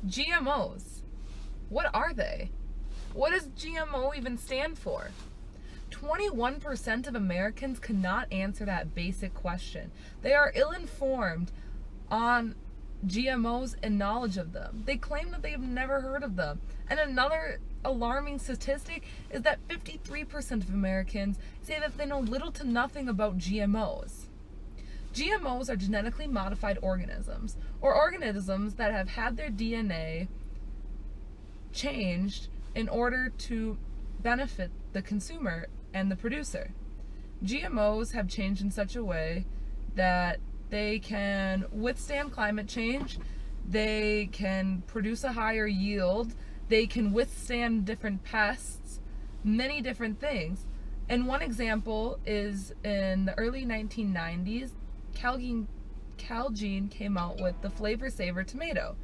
GMOs. What are they? What does GMO even stand for? 21% of Americans cannot answer that basic question. They are ill-informed on GMOs and knowledge of them. They claim that they've never heard of them. And another alarming statistic is that 53% of Americans say that they know little to nothing about GMOs. GMOs are genetically modified organisms, or organisms that have had their DNA changed in order to benefit the consumer and the producer. GMOs have changed in such a way that they can withstand climate change, they can produce a higher yield, they can withstand different pests, many different things. And one example is in the early 1990s, Calgene came out with the Flavor Saver tomato.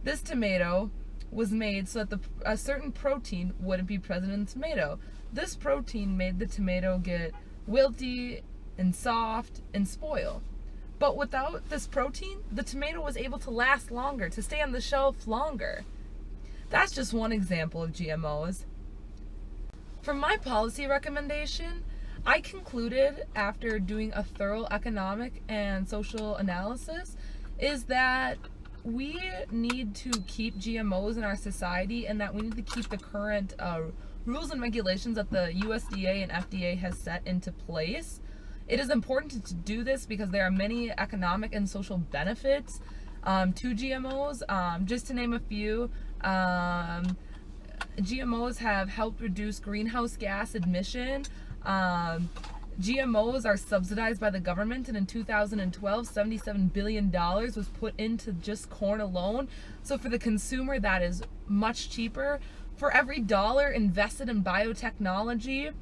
This tomato was made so that a certain protein wouldn't be present in the tomato. This protein made the tomato get wilty and soft and spoil. But without this protein, the tomato was able to last longer, to stay on the shelf longer. That's just one example of GMOs. For my policy recommendation, I concluded after doing a thorough economic and social analysis is that we need to keep GMOs in our society, and that we need to keep the current rules and regulations that the USDA and FDA has set into place. It is important to do this because there are many economic and social benefits to GMOs. Just to name a few, GMOs have helped reduce greenhouse gas emission. GMOs are subsidized by the government, and in 2012, $77 billion was put into just corn alone. So for the consumer, that is much cheaper. For every dollar invested in biotechnology,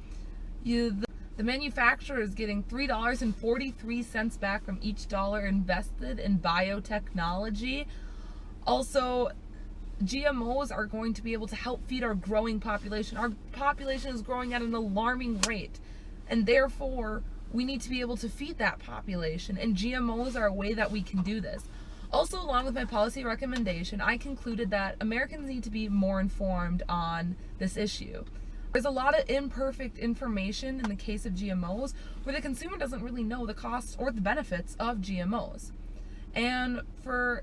the manufacturer is getting $3.43 back from each dollar invested in biotechnology. Also, GMOs are going to be able to help feed our growing population. Our population is growing at an alarming rate, and therefore we need to be able to feed that population, and GMOs are a way that we can do this. Also, along with my policy recommendation, I concluded that Americans need to be more informed on this issue. There's a lot of imperfect information in the case of GMOs where the consumer doesn't really know the costs or the benefits of GMOs. And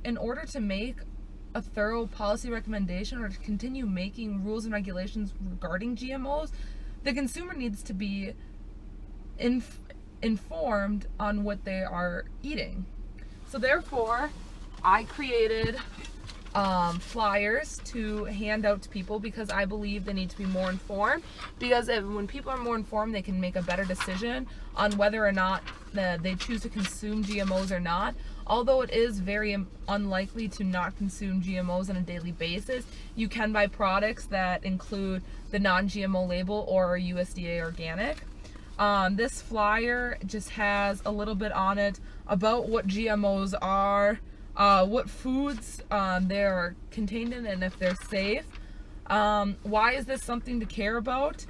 in order to make a thorough policy recommendation, or to continue making rules and regulations regarding GMOs, the consumer needs to be informed on what they are eating. So therefore, I created flyers to hand out to people because I believe they need to be more informed, because when people are more informed, they can make a better decision on whether or not they choose to consume GMOs or not. Although it is very unlikely to not consume GMOs on a daily basis, you can buy products that include the non-GMO label or USDA organic. This flyer just has a little bit on it about what GMOs are, what foods they're contained in, and if they're safe. Why is this something to care about?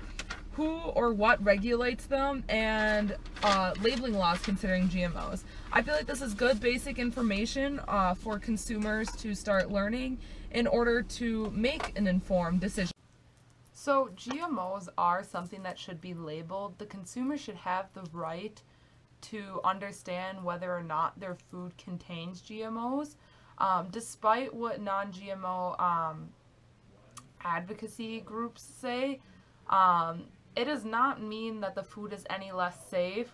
Who or what regulates them, and labeling laws considering GMOs. I feel like this is good basic information for consumers to start learning in order to make an informed decision. So GMOs are something that should be labeled. The consumer should have the right to understand whether or not their food contains GMOs. Despite what non-GMO advocacy groups say, it does not mean that the food is any less safe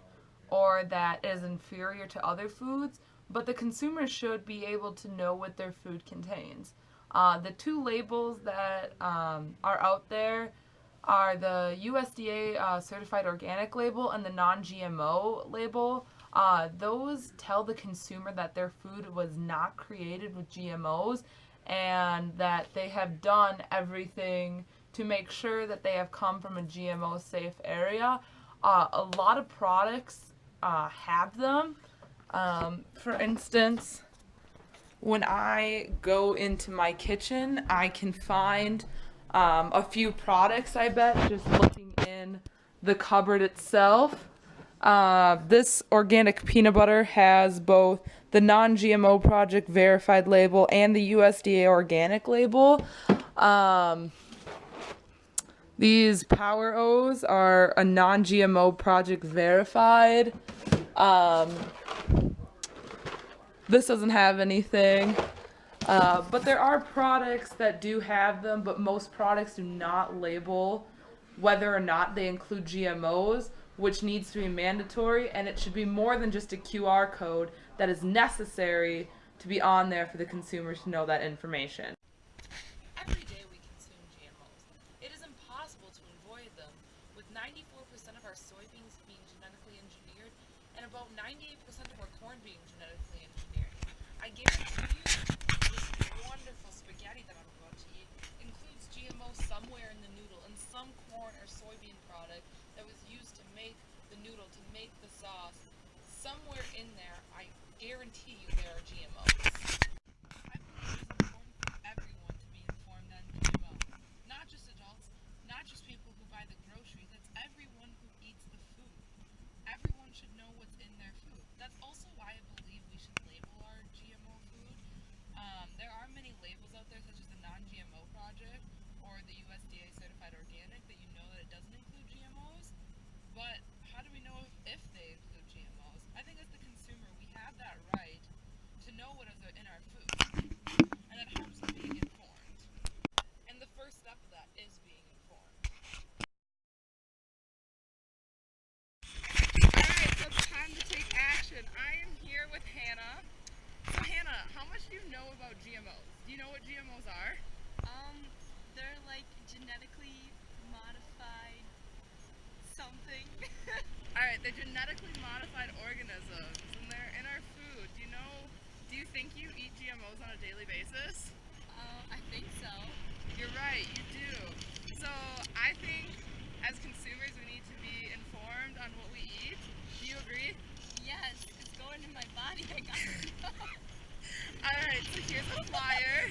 or that it is inferior to other foods, but the consumer should be able to know what their food contains. The two labels that are out there are the USDA certified organic label and the non-GMO label. Those tell the consumer that their food was not created with GMOs, and that they have done everything to make sure that they have come from a GMO safe area. A lot of products have them. For instance, when I go into my kitchen, I can find a few products, I bet, just looking in the cupboard itself. This organic peanut butter has both the non-GMO Project verified label and the USDA organic label. These Power O's are a non-GMO Project verified. This doesn't have anything. But there are products that do have them, but most products do not label whether or not they include GMOs, which needs to be mandatory, and it should be more than just a QR code that is necessary to be on there for the consumers to know that information. Every day we consume GMOs. It is impossible to avoid them, with 94% of our soybeans being genetically engineered and about 98% of our corn being genetically engineered. I guarantee you this wonderful spaghetti that I'm about to eat includes GMOs somewhere in the noodle, and some corn or soybean product that was used to make the noodle, to make the sauce. Somewhere in there, I guarantee you there are GMOs. I believe it's important for everyone to be informed on GMOs. Not just adults, not just people who buy the groceries, it's everyone who eats the food. Everyone should know what's in their food. That's also why I believe we should label our GMO food. There are many labels out there, such as the non-GMO Project or the USDA certified organic, that you know that it doesn't include GMOs. But how do we know if they include GMOs? I think as the consumer, we have that right to know what is in our food, and it helps with being informed. And the first step of that is being informed. Alright, so it's time to take action. I am here with Hannah. So Hannah, how much do you know about GMOs? Do you know what GMOs are? They're like genetically modified something. Alright, they're genetically modified organisms, and they're in our food. Do you think you eat GMOs on a daily basis? I think so. You're right, you do. So I think as consumers we need to be informed on what we eat. Do you agree? Yes, it's going in my body. I gotta know. Alright, so here's a flyer.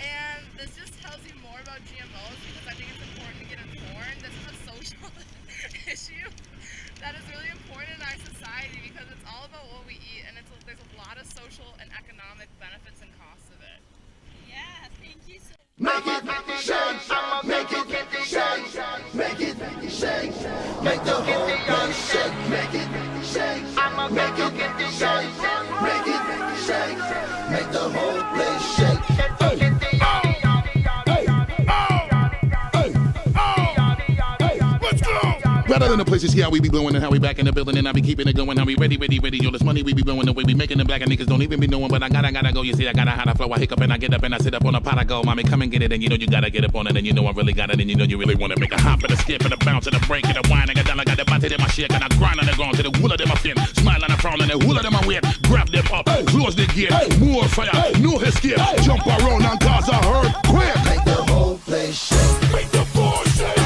And this just tells you more about GMOs because I think it's important to get informed. This is a social issue that is really important in our society because it's all about what we eat, and there's a lot of social and economic benefits and costs of it. Yeah, thank you so much. Make it shake, make it shake, make it shake, make the whole place shake, make it shake, make it shake, make it shake, make the whole place shake. Better than the places, see how we be blowing and how we back in the building and I be keeping it going, how we ready, yo, this money we be blowing the way we making the black and niggas don't even be knowing, but I gotta go, you see, I gotta how to flow, I hiccup and I get up and I sit up on a pot, I go, mommy, come and get it, and you know you gotta get up on it, and you know I really got it, and you know you really wanna make a hop and a skip and a bounce and a break and a whine and a down, I got the body in my shake and I grind on the ground to the wool of them I fin, smile and I frown and the wool of them I wait, grab them up, close the gate, more fire, no escape, jump around and cause a hurt, quick, make the whole place shake, make the floor shake.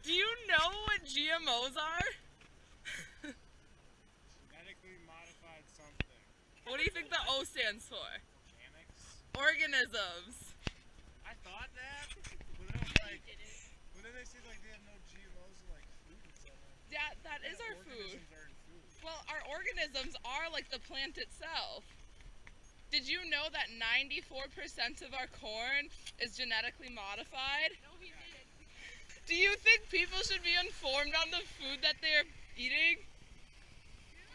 Do you know what GMOs are? Genetically modified something. What do you think the O stands for? Organics? Organisms. I thought that, but then they say like they have no GMOs in like food and stuff. Yeah, that is our food. Organisms are in food. Well, our organisms are like the plant itself. Did you know that 94% of our corn is genetically modified? No, he didn't. Do you think people should be informed on the food that they're eating?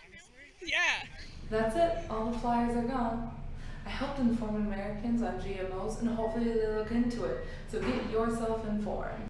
Honestly? Yeah. That's it. All the flyers are gone. I helped inform Americans on GMOs and hopefully they'll look into it. So get yourself informed.